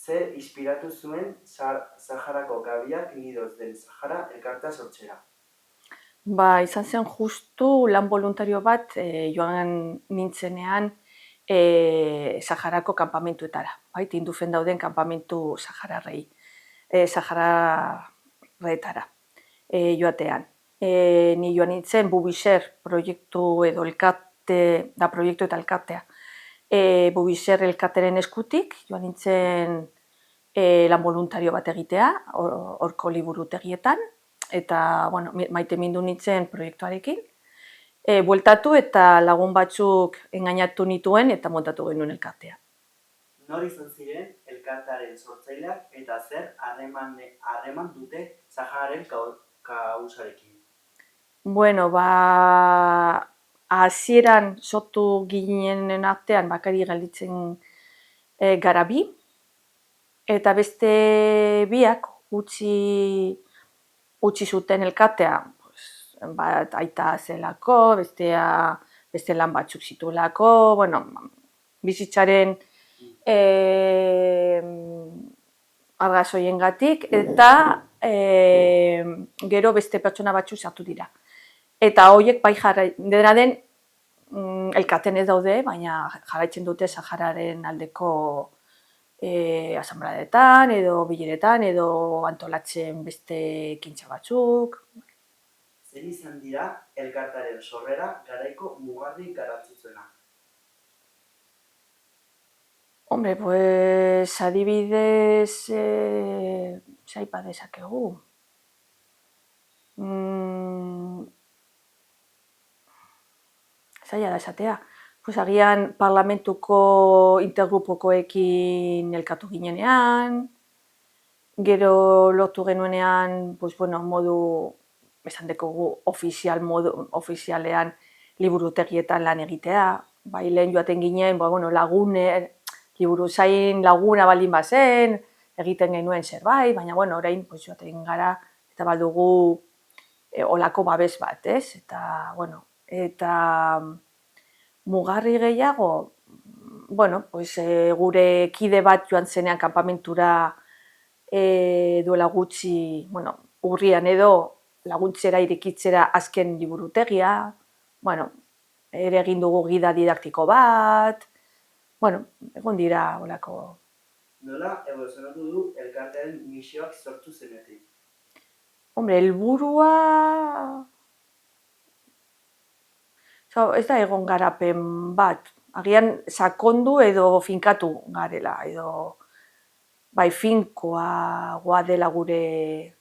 Zer inspiratu zuen Saharako Gabiak Nidos del Sahara elkartea sortzera? Izan zen justu lan voluntario bat joan nintzenean Saharako kanpamentuetara, bai, Tindufen dauden kanpamentu Sahararretara joatean. Ni joan nintzen Bubixer proiektu edo proiektu eta elkartea. Bubixer elkarteren eskutik joan nintzen lan voluntario bat egitea, horko liburutegietan, eta maite mindu nintzen proiektuarekin. Bueltatu eta lagun batzuk engainatu nituen eta montatu genuen elkartea. Nor izan ziren elkartearen sortzaileak eta zer harreman dute Sahararen kausarekin? Hasieran sortu ginenen artean bakari gelditzen gara bi, eta beste biak utzi zuten elkartea, bat aita zelako, beste lan batzuk zituelako, bizitzaren arrazoiengatik, eta gero beste pertsona batzuk sartu dira. Eta horiek bai dena den elkarten ez daude, baina jarraitzen dute Sahararen aldeko asanbladetan edo bileretan edo antolatzen beste ekintza batzuk. Zer izan dira elkartearen sorrera garaiko mugarri garrantzitsuena? Adibidez, aipa dezakegu. Zaila da esatea. Agian parlamentuko intergrupokoekin elkartu ginenean, gero lortu genuenean, modu, esan dekogu, ofizialean liburutegietan lan egitea. Bai, lehen joaten ginen, liburu zain laguna baldin bazen, egiten genuen zerbait, baina orain joaten gara, eta baldugu olako babes bat, ez? Eta mugarri gehiago, gure kide bat joan zenean kanpamentura duela gutxi, urrian edo laguntzera irekitzera azken liburutegia, ere egin dugu gida didaktiko bat, egon dira olako. Nola eboluzionatu du elkartearen misioak sortu zenetik? Helburua ez da egon garapen bat, agian sakondu edo finkatu garela, edo finkoa dela gure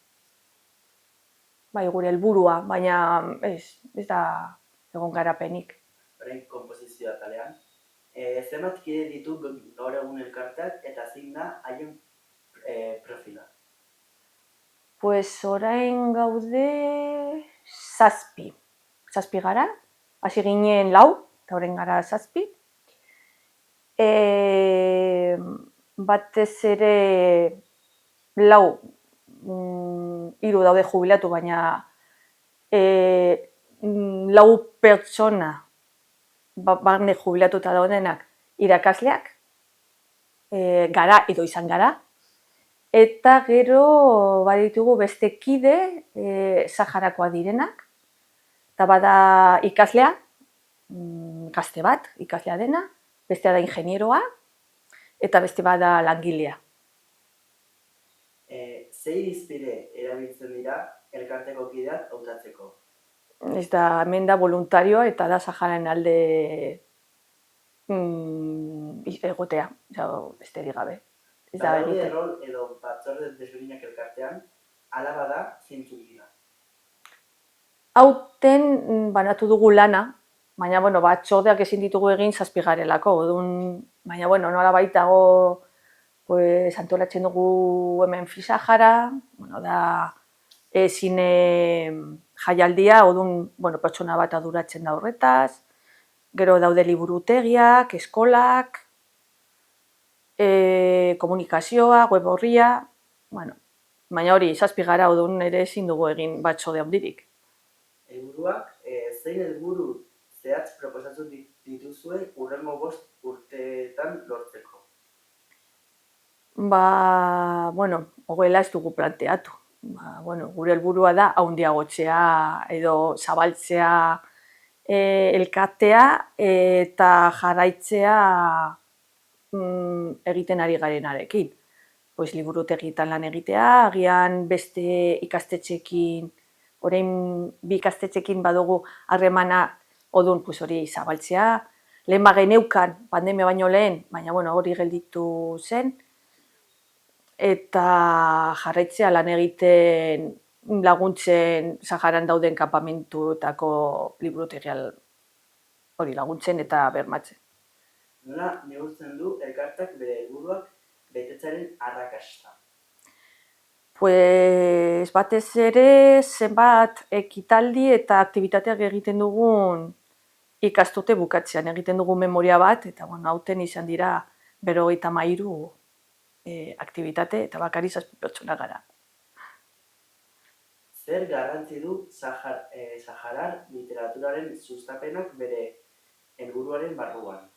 helburua, baina ez da egon garapenik. Orain konposizioa talean, zenbat kide ditu gaur egun elkarteak eta zein da haien profila? Orain gaude 7 gara, hasi ginen 4, eta orain gara 7. Batez ere 4, 3 daude jubilatu, baina 4 pertsona barne jubilatuta daudenak irakasleak gara edo izan gara, eta gero baditugu beste kide Saharakoa direnak, eta bada ikaslea, ikaste bat, ikaslea dena, bestea da ingenieroa, eta beste bada langilea. Zer irizpide erabiltzen dira elkarteko kideak hautatzeko? Ez da, hemen da voluntarioa eta da Sahararen alde egotea, besterik gabe. Badaude rol edo batzorde desberdinak elkartean, hala bada zeintzuk dira? Hauten banatu dugu lana, baina batzordeak ezin ditugu egin 7 garelako, baina nola baitago antolatzen dugu hemen Fisahara, da zine jaialdia, odun, pertsona bat aduratzen da horretaz, gero daude liburutegiak, eskolak, komunikazioa, web horria, baina hori, 7 gara odun ere ezin dugu egin batxode handirik. Helburuak, zein helburu zehatz proposatu dituzue hurrengo 5 urteetan lortzeko? Hogela ez dugu planteatu. Gure helburua da handiagotzea edo zabaltzea elkartea eta jarraitzea egiten ari garenarekin. Liburutegitan lan egitea, agian beste ikastetxeekin, orain 2 ikastetxeekin badugu harremana odun hori zabaltzea. Lehen geneukan, pandemia baino lehen, baina hori gelditu zen, eta jarraitzea lan egiten laguntzen Saharan dauden kanpamentuetako liburutegial hori laguntzen eta bermatzen. Nola neurtzen du elkarteak bere helburuak betetzearen arrakasta? Batez ere zenbat ekitaldi eta aktibitateak egiten dugun ikasturte bukatzean. Egiten dugun memoria bat, eta aurten izan dira 53 aktibitate eta bakarrik 7 pertsona gara. Zer garrantzi du saharar literaturaren sustapenak bere helburuaren barruan?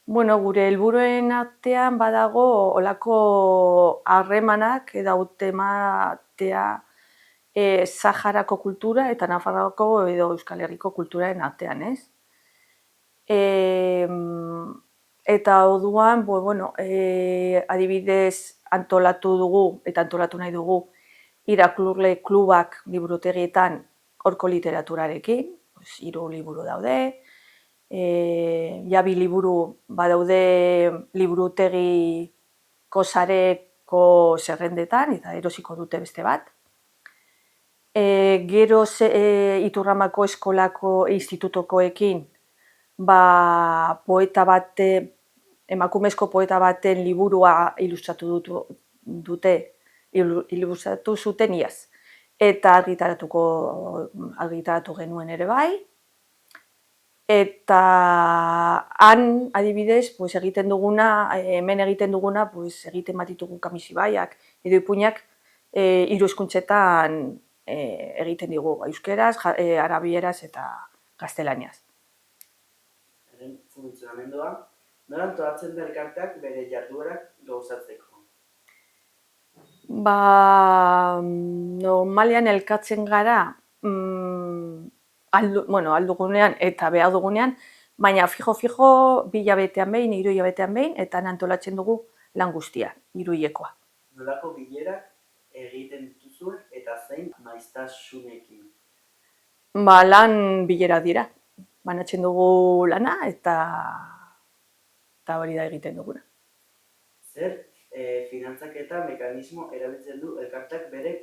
Gure helburuen artean badago olako harremanak edo hautematea Saharako kultura eta Nafarroako edo Euskal Herriko kulturaren artean, ez? Eta orduan, adibidez antolatu dugu eta antolatu nahi dugu irakurle klubak liburutegietan horko literaturarekin, 3 liburu daude, 2 liburu badaude liburutegiko sareko zerrendetan eta erosiko dute beste bat. Gero Iturramako eskolako institutokoekin poeta bate, emakumezko poeta baten liburua ilustratu zuten iaz. Eta argitaratu genuen ere bai. Eta han, adibidez, egiten duguna, hemen egiten duguna, egiten bat ditugu Kamisibaiak edo ipuinak 3 hizkuntzetan egiten digu, euskeraz, arabieraz eta gaztelaniaz. Funtzionamendua, nola antolatzen da elkarteak bere jarduerak gauzatzeko? Normalean elkartzen gara, aldugunean eta behar dugunean, baina fijo 2 hilabetean behin, 3 hilabetean behin, eta antolatzen dugu lan guztia, 3 hilekoa. Nolako bilerak egiten dituzue eta zein maiztasunekin? Lan bilera dira. Banatzen dugu lana eta hori da egiten duguna. Zer finantzaketa mekanismo erabiltzen du elkarteak bere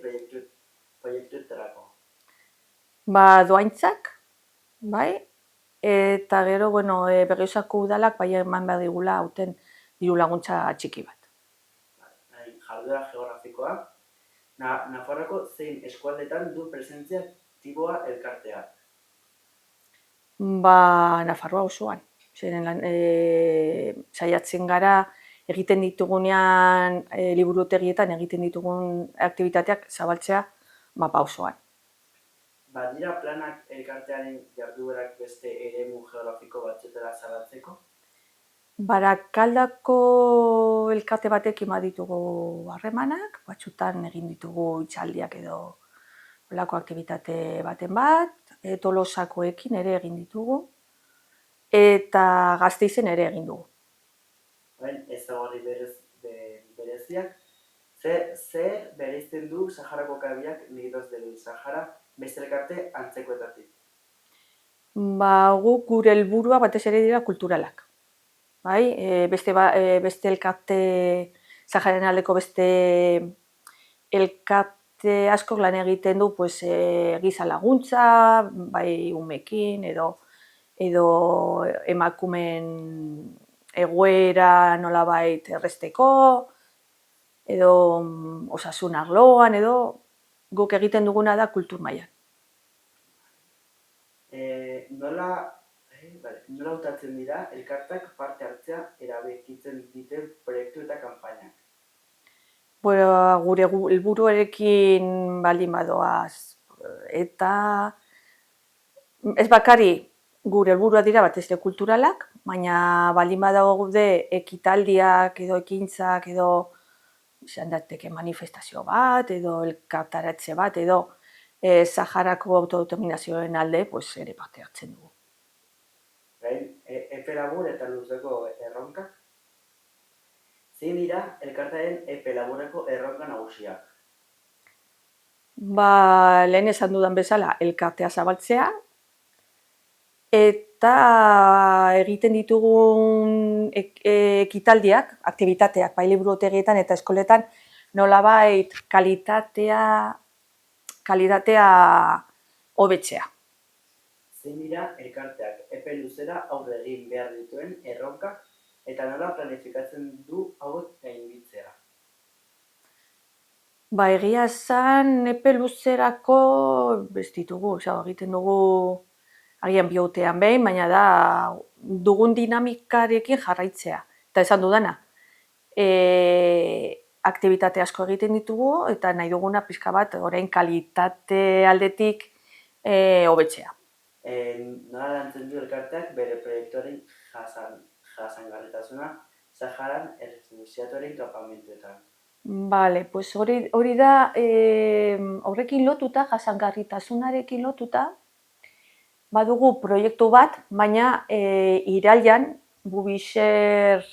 proiektuetarako? Dohaintzak, bai, eta gero, Berriozarko udalak bai eman behar digula hauten diru laguntza txiki bat. Jarduera geografikoa, Nafarroako zein eskualdetan du presentzia aktiboa elkarteak? Nafarroa osoan. Saiatzen gara egiten ditugunean liburutegietan egiten ditugun aktibitateak zabaltzea mapa osoan. Badira planak elkartearen jarduerak beste eremu geografiko batzuetara zabaltzeko? Barakaldako elkarte batekin baditugu harremanak, batzutan egin ditugu hitzaldiak edo olako aktibitate baten bat, Tolosakoekin ere egin ditugu, eta Gasteizen ere egin dugu. Ezaugarri bereziak, zer bereizten du Saharako kabiak Unidos del Sahara beste elkarte antzekoetatik? Guk gure helburua batez ere dira kulturalak. Beste elkarte, Sahararen aldeko beste elkarte askok lan egiten du giza laguntza, bai umekin edo emakumen egoera nolabait erresteko, edo osasun arloan, edo guk egiten duguna da kultur mailan. Nola hautatzen dira elkarteak parte hartzea erabakitzen duten proiektu eta kanpainak? Gure helburuarekin baldin badoaz, eta ez bakarrik gure helburuak dira batez ere kulturalak, baina baldin badaude ekitaldiak edo ekintzak edo izan daiteke manifestazio bat edo elkartaratze bat edo Saharako autodeterminazioaren alde ere parte hartzen dugu. Epe labur eta luzeko erronkak? Zein dira elkartearen epe laburreko erronka nagusiak? Lehen esan dudan bezala, elkartea zabaltzea, eta egiten ditugun ekitaldiak, aktibitateak, bai liburutegietan eta eskoletan, nolabait kalitatea hobetzea. Zein dira elkarteak epe luzera aurre egin behar dituen erronkak eta nola planifikatzen du hauek gainditzea? Egia esan epe luzerako ez ditugu, egiten dugu agian 2 urtean behin, baina da dugun dinamikarekin jarraitzea. Eta esan dudana, aktibitate asko egiten ditugu eta nahi duguna pixka bat orain kalitate aldetik hobetzea. Nola lantzen du elkarteak bere proiektuaren jasangarritasuna Saharan errefuxiatuaren kanpamentuetan? Hori da horrekin lotuta, jasangarritasunarekin lotuta, badugu proiektu bat, baina irailean Bubixer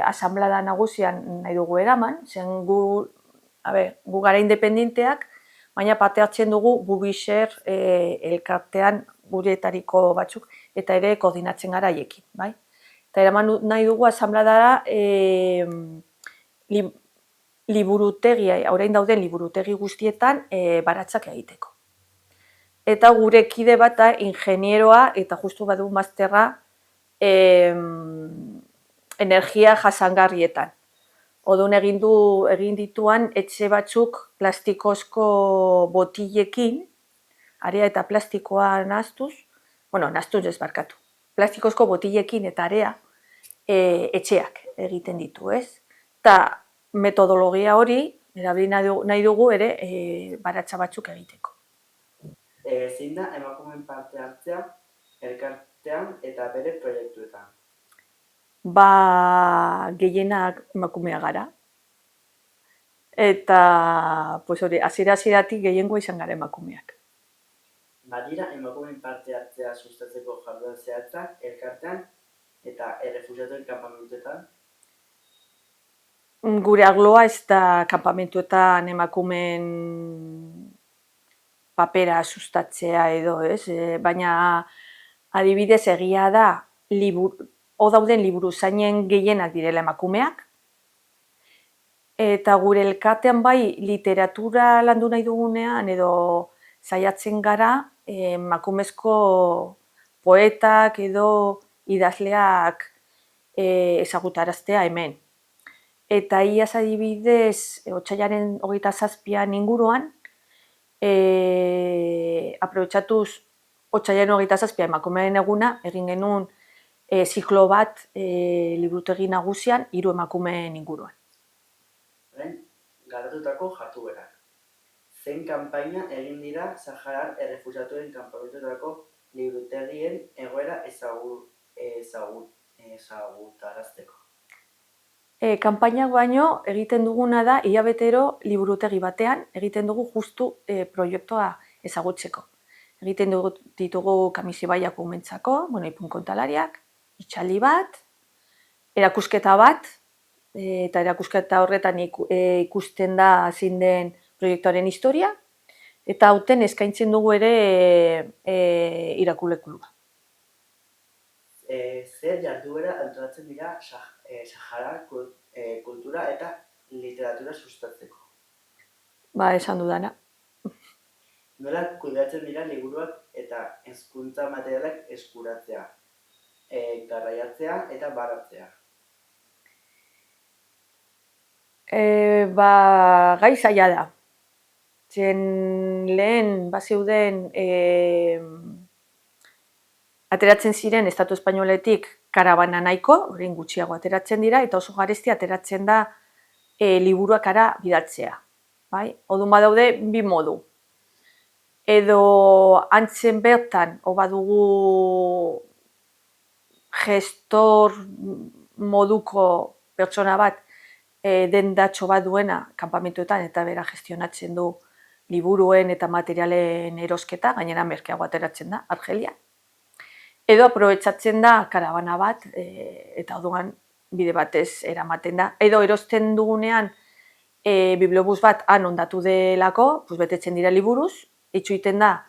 asanblada nagusian nahi dugu eraman, zen gu gara independenteak, baina parte hartzen dugu Bubixer elkartean guretariko batzuk, eta ere koordinatzen gara haiekin, bai? Eta eraman nahi dugu asanbladara liburutegia, orain dauden liburutegi guztietan baratzak egiteko. Eta gure kide bat da ingenieroa eta justu badu masterra energia jasangarrietan. Odun egin dituan etxe batzuk plastikozko botilekin, area eta plastikoa nahastuz ez barkatu, plastikozko botilekin eta area etxeak egiten ditu, ez? Eta metodologia hori erabili nahi dugu ere baratza batzuk egiteko. Zein da emakumeen parte hartzea elkartean eta bere proiektuetan? Gehienak emakumeak gara. Eta hasiera-hasieratik gehiengoa izan gara emakumeak. Badira emakumeen parte hartzea sustatzeko jarduera zehatzak elkartean eta errefuxiatuen kanpamentuetan? Gure arloa ez da kanpamentuetan emakumeen papera sustatzea edo, ez? Baina adibidez egia da dauden liburuzainen gehienak direla emakumeak, eta gure elkartean bai literatura landu nahi dugunean edo saiatzen gara emakumezko poetak edo idazleak ezagutaraztea hemen. Eta iaz adibidez, otsailaren 27 inguruan, aprobetxatuz otsailaren 27 emakumeen eguna, egin genuen ziklo bat liburutegi nagusian 3 emakumeen inguruan. Garatutako jarduerak. Zein kanpaina egin dira Saharar errefuxiatuen kanpamentuetako liburutegien egoera ezagutarazteko? Kanpainak baino egiten duguna da hilabetero liburutegi batean egiten dugu justu proiektua ezagutzeko. Egiten ditugu Kamisibaiak umentzako, ipun kontalariak, itxaldi bat, erakusketa bat, eta erakusketa horretan ikusten da zein den proiektuaren historia, eta aurten eskaintzen dugu ere irakurle kluba. Zer jarduera antolatzen dira Saharar kultura eta literatura sustatzeko? Esan dudana. Nola kudeatzen dira liburuak eta hezkuntza materialak eskuratzea, garraiatzea eta baratzea? Gai zaila da. lehen bazeuden ateratzen ziren Estatu Espainoletik karabana nahiko, orain gutxiago ateratzen dira, eta oso garesti ateratzen da liburuak ara bidaltzea. Bai? Odun badaude bi modu. Edo antzen bertan, badugu gestor moduko pertsona bat, dendatxo bat duena kanpamentuetan eta bera gestionatzen du liburuen eta materialen erosketa, gainera merkeago ateratzen da, Argelia. Edo aprobetxatzen da karabana bat, eta orduan bide batez eramaten da. Edo erosten dugunean bibliobus bat han ondatu delako, betetzen dira liburuz, itxuiten da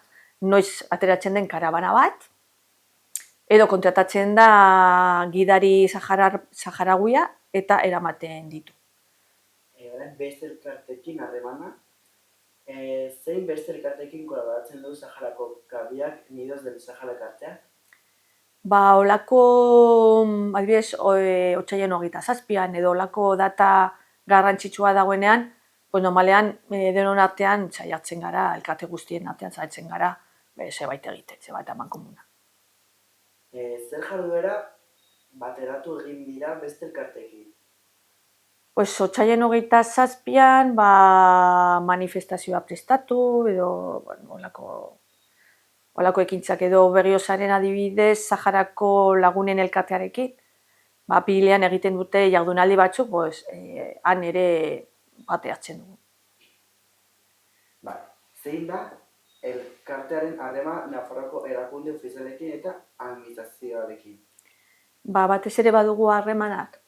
noiz ateratzen den karabana bat, edo kontratatzen da gidari saharaguia eta eramaten ditu. Beste elkartekin harremana, zein beste elkartekin kolaboratzen du Saharako kabiak Nidos del Sahara elkarteak? Olako, adibidez, otsailaren 27an edo olako data garrantzitsua dagoenean, normalean denon artean saiatzen gara, elkarte guztien artean saiatzen gara, zebait egiten, zebait amankomuna. Zer jarduera bateratu egin dira beste elkartekin? Otsailaren 27an manifestazioa prestatu, edo olako ekintzak, edo Berriozaren adibidez Saharako lagunen elkartearekin, apirilean egiten dute jardunaldi batzuk, han ere parte hartzen dugu. Zein da elkartearen harrema Nafarroako erakunde ofizialekin eta administrazioarekin? Batez ere badugu harremanak,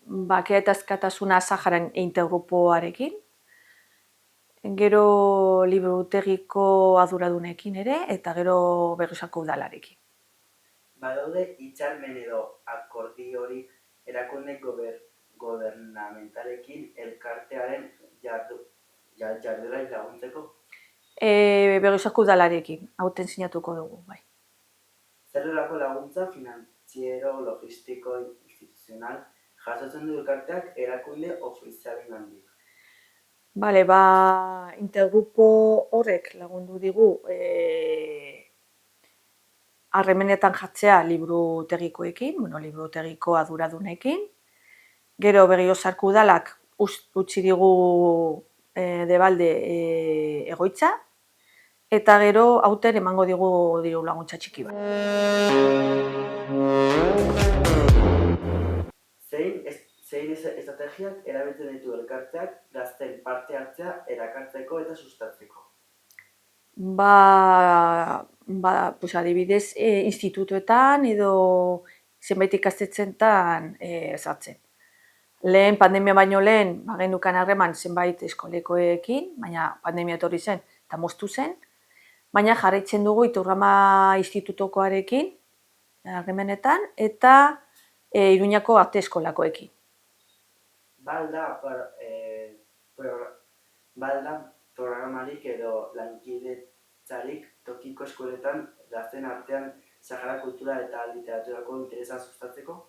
bakea eta askatasuna Saharan intergrupoarekin, gero liburutegiko arduradunekin ere, eta gero Berriozako udalarekin. Badaude hitzarmen edo akordiorik erakunde gobernamentalekin elkartearen jarduera laguntzeko? Berriozako udalarekin, hauten sinatuko dugu, bai. Zer nolako laguntza finantziero, logistiko, instituzional jasotzen du elkarteak erakunde ofizialengandik? Intergrupo horrek lagundu digu harremenetan jartzea liburutegikoekin, liburutegiko arduradunekin. Gero Berriozarko udalak utzi digu Debalde egoitza, eta gero aurten emango digu diru laguntza txiki bat. Zein estrategiak erabiltzen ditu elkarteak gazteen parte hartzea erakartzeko eta sustatzeko? Adibidez, institutuetan edo zenbait ikastetxeetan sartzen. Lehen, pandemia baino lehen, gendukan harreman zenbait eskolekoekin, baina pandemia etorri zen eta moztu zen, baina jarraitzen dugu Iturrama institutokoarekin harremenetan eta Iruñako arte eskolakoekin. Balda programarik edo lankidetzarik tokiko eskoletan gazten artean Sahara kultura eta literaturako interesa sustatzeko?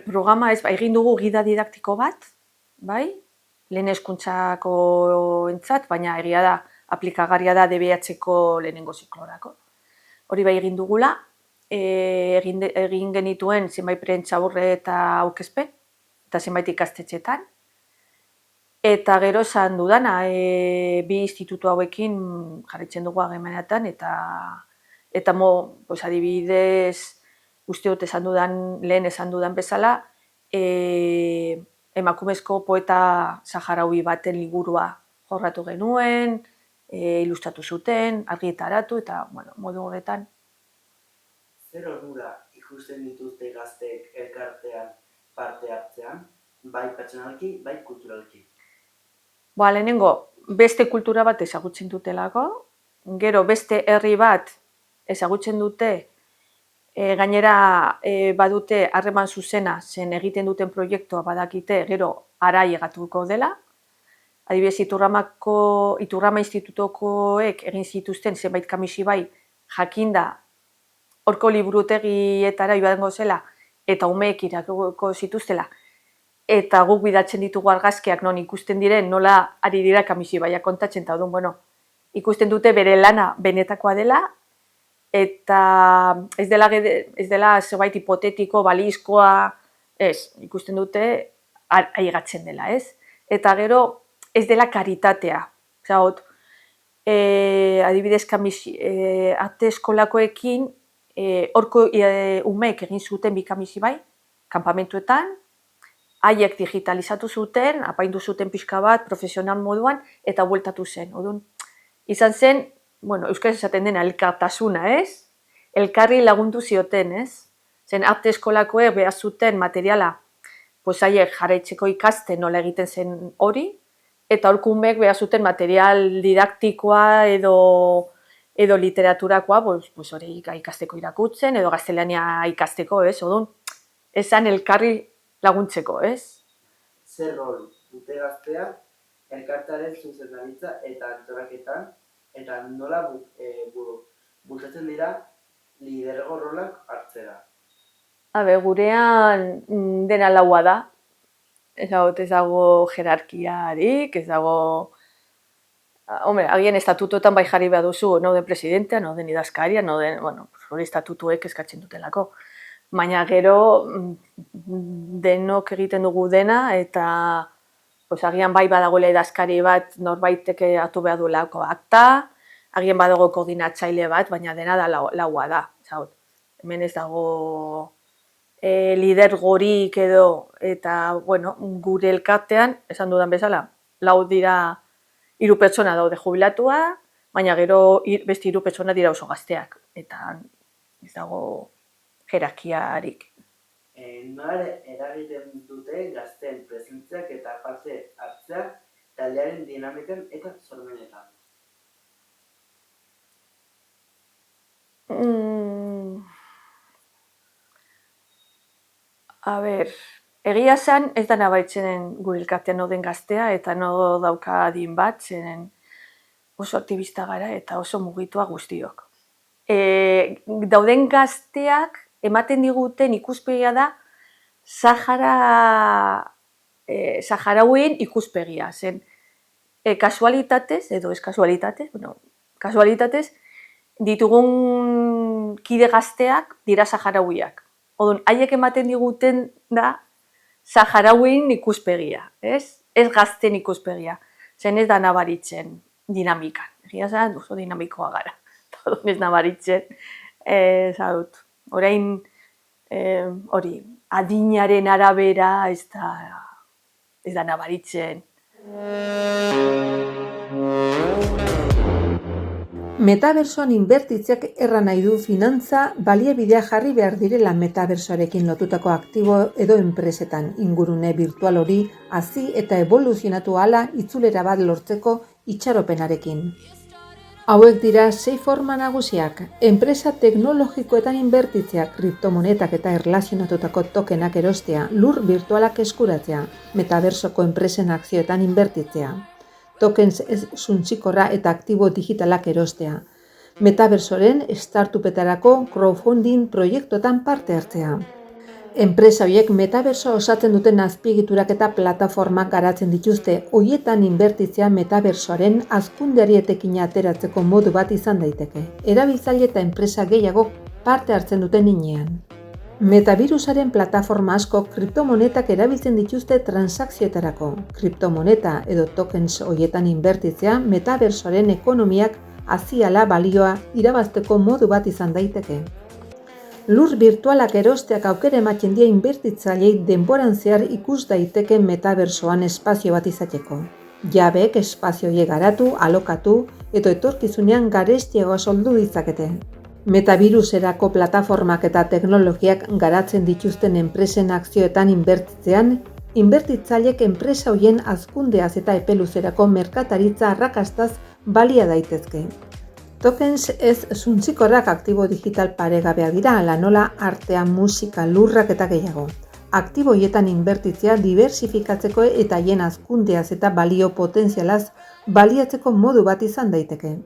Programa ez, egin dugu gida didaktiko bat, bai? Lehen hezkuntzako entzat, baina egia da, aplikagarria da DBH-ko lehenengo ziklorako. Hori bai egin dugula, egin genituen zenbait prentsaurre eta aurkezpen, eta zenbait ikastetxetan. Eta gero esan dudana, bi institutu hauekin jarraitzen dugu harremanetan, eta adibidez, uste dut lehen esan dudan bezala, emakumezko poeta saharaui baten liburua jorratu genuen, ilustratu zuten, argitaratu, eta modu horretan. Zer onura ikusten dituzte gazteek elkartean parte hartzean, bai pertsonalki, bai kulturalki? Lehenengo, beste kultura bat ezagutzen dutelako, gero beste herri bat ezagutzen dute, gainera badute harreman zuzena, zen egiten duten proiektua badakite, gero ara llegatuko dela. Adibidez, Iturrama institutokoek egin zituzten zenbait kamisi bai jakinda horko liburutegietara joango zela eta umeek irakurriko zituztela eta guk bidatzen ditugu argazkiak non ikusten diren, nola ari dira Kamisibaiak kontatzen, eta orduan, ikusten dute bere lana benetakoa dela, eta ez dela zerbait hipotetiko, balizkoa, ez, ikusten dute aigatzen dela, ez? Eta gero, ez dela karitatea. Zagot, adibidez, arte eskolakoekin, horko umeek egin zuten bi Kamizibai, kanpamentuetan, haiek digitalizatu zuten, apaindu zuten pixka bat, profesional moduan, eta bueltatu zen. Odun, izan zen, euskaraz esaten dena, elkartasuna, ez? Elkarri lagundu zioten, ez? Zen arte eskolakoek behar zuten materiala, haiek jarraitzeko ikasten nola egiten zen hori, eta horkumek behar zuten material didaktikoa edo literaturakoa, hori ikasteko irakurtzen, edo gaztelania ikasteko, ez? Odun, esan elkarri laguntzeko, ez? Zer rol dute gazteak elkartearen zuzendaritza eta antolaketan, eta nola bultzatzen dira lidergo rolak hartzera? Gurean dena laua da. Ez dago jerarkiarik, ez dago... Agian estatutoetan bai jarri behar duzu, no den presidentea, no den idazkaria, no den... hori estatutuek eskatzen dutelako. Baina gero denok egiten dugu dena, eta agian bai badagoela idazkari bat norbaitek hartu behar duelako akta, agian badago koordinatzaile bat, baina dena da laua da. Hemen ez dago lidergorik edo, eta gure elkartean, esan dudan bezala, 3 pertsona daude jubilatua, baina gero beste 3 pertsona dira oso gazteak, eta ez dago jerarkiarik. Nola eragiten dute gazteen presentziak eta parte hartzeak taldearen dinamikan eta sormenetan? Egia zen ez da nabaritzen gure elkartean noden gaztea eta no dauka adin bat, zeren oso aktivista gara eta oso mugitua guztiok. Dauden gazteak ematen diguten ikuspegia da Saharauien ikuspegia. Zen, kasualitatez, edo ez kasualitatez, kasualitatez, ditugun kide gazteak dira Saharauiak. Odun, haiek ematen diguten da Saharauien ikuspegia, ez? Ez gazten ikuspegia. Zen ez da nabaritzen dinamikan. Egia zen, oso dinamikoa gara. Odun ez nabaritzen, zadut. Orain, hori, adinaren arabera ez da nabaritzen. Metabersoan inbertitzeak erran nahi du finantza baliabidea jarri behar direla metabersoarekin lotutako aktibo edo enpresetan ingurune virtual hori hazi eta evoluzionatu ahala itzulera bat lortzeko itxaropenarekin. Hauek dira 6 forma nagusiak: enpresa teknologikoetan inbertitzea, kriptomonetak eta erlazionatutako tokenak erostea, lur virtualak eskuratzea, metabersoko enpresen akzioetan inbertitzea, tokens ez suntsikorra eta aktibo digitalak erostea, metabersoren startupetarako crowdfunding proiektuetan parte hartzea. Enpresa horiek metabersoa osatzen duten azpiegiturak eta plataformak garatzen dituzte, horietan inbertitzea metabersoaren hazkundeari etekina ateratzeko modu bat izan daiteke. Erabiltzaile eta enpresa gehiago parte hartzen duten hinean. Metavirusaren plataforma asko kriptomonetak erabiltzen dituzte transakzioetarako. Kriptomoneta edo tokens horietan inbertitzea metabersoaren ekonomiak haziala balioa irabazteko modu bat izan daiteke. Lur virtualak erosteak aukera ematen die inbertitzailei denboran zehar ikus daiteke metabersoan espazio bat izateko. Jabeek espazio horiek garatu, alokatu eta etorkizunean garestiagoa soldu ditzakete. Metaviruserako plataformak eta teknologiak garatzen dituzten enpresen akzioetan inbertitzean, inbertitzailek enpresa horien hazkundeaz eta epeluzerako merkataritza arrakastaz balia daitezke. Tokens ez suntsikorrak aktibo digital paregabeak dira, hala nola artea, musika, lurrak eta gehiago. Aktibo horietan inbertitzea diversifikatzeko eta haien hazkundeaz eta balio potentzialaz baliatzeko modu bat izan daiteke.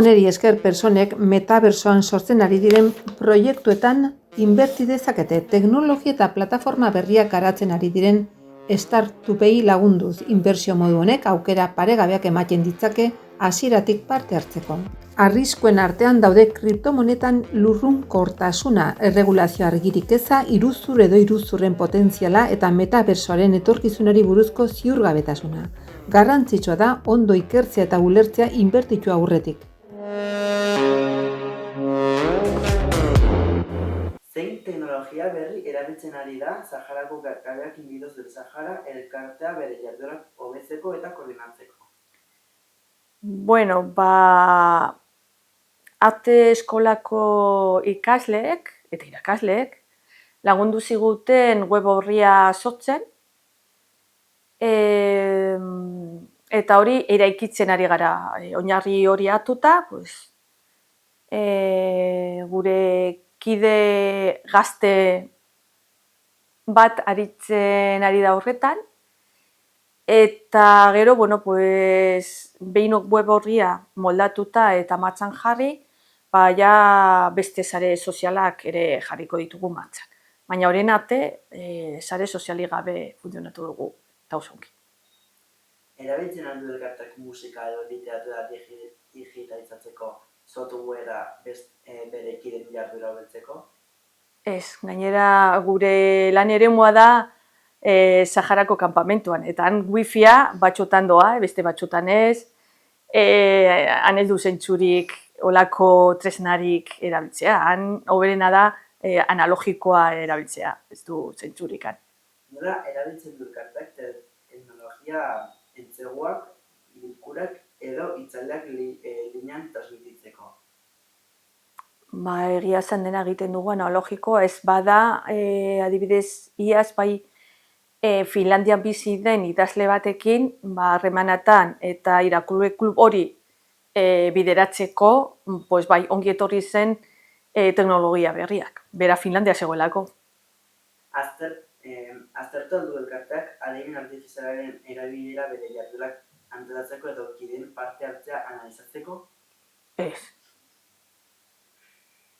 Honeri esker pertsonek metabersoan sortzen ari diren proiektuetan inberti dezakete, teknologia eta plataforma berriak garatzen ari diren Startupei lagunduz, inbertsio modu honek aukera paregabeak ematen ditzake hasieratik parte hartzeko. Arriskuen artean daude kriptomonetan lurrunkortasuna, erregulazio argirik eza, iruzur edo iruzurren potentziala eta metabersoaren etorkizunari buruzko ziurgabetasuna. Garrantzitsua da ondo ikertzea eta ulertzea inbertitu aurretik. Zein teknologia berri erabiltzen ari da Saharako Kajakin Bidoz del Sahara elkartea bere jarduerak hobetzeko eta koordinatzeko? Bueno, arte eskolako ikasleek eta irakasleek lagundu ziguten web orria sortzen, eta hori eraikitzen ari gara. Oinarri hori hartuta, gure kide gazte bat aritzen ari da horretan, eta gero, behin web orria moldatuta eta martxan jarri, ja beste sare sozialak ere jarriko ditugu martxan. Baina horren arte, sare sozialik gabe funtzionatu dugu, eta oso ongi. Erabiltzen aldu elkartek musika edo literatura digitalizatzeko softwarea bere kideen jarduera hobetzeko? Ez, gainera gure lan eremua da Saharako kanpamentuan, eta han wifia batxotan doa, beste batxotan ez, han ez du zentzurik olako tresnarik erabiltzea, han hoberena da analogikoa erabiltzea, ez du zentzurik han. Nola erabiltzen du elkartek teknologia entzeguak, bilkurak edo hitzaldiak linean transmititzeko? Egia esan dena egiten dugu analogiko, ez bada, adibidez, iaz Finlandian bizi den idazle batekin, harremanatan eta irakurle klub hori bideratzeko, ongi etorri zen teknologia berriak, bera Finlandia zegoelako. Aztertu aldu elkarteak ahalegin artifizialaren erabilera bere jarduerak antolatzeko edo kideen parte hartzea analizatzeko? Ez.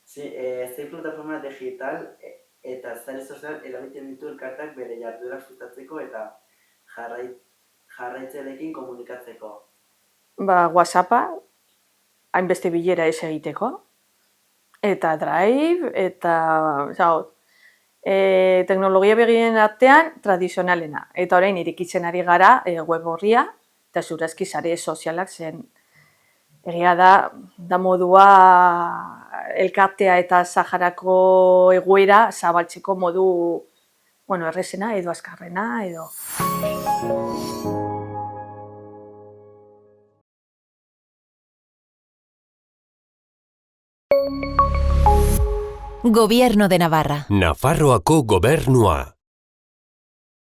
Zein plataforma digital eta sare sozial erabiltzen ditu elkarteak bere jarduerak sustatzeko eta jarraitzaileekin komunikatzeko? WhatsAppa, hainbeste bilera ez egiteko, eta Drive, eta teknologia berrien artean tradizionalena. Eta orain irekitzen ari gara web orria eta zurazki sare sozialak zen. Egia da modua elkartea eta Saharako egoera zabaltzeko modu errezena edo azkarrena edo. Gobierno de Navarra. Nafarroako gobernua.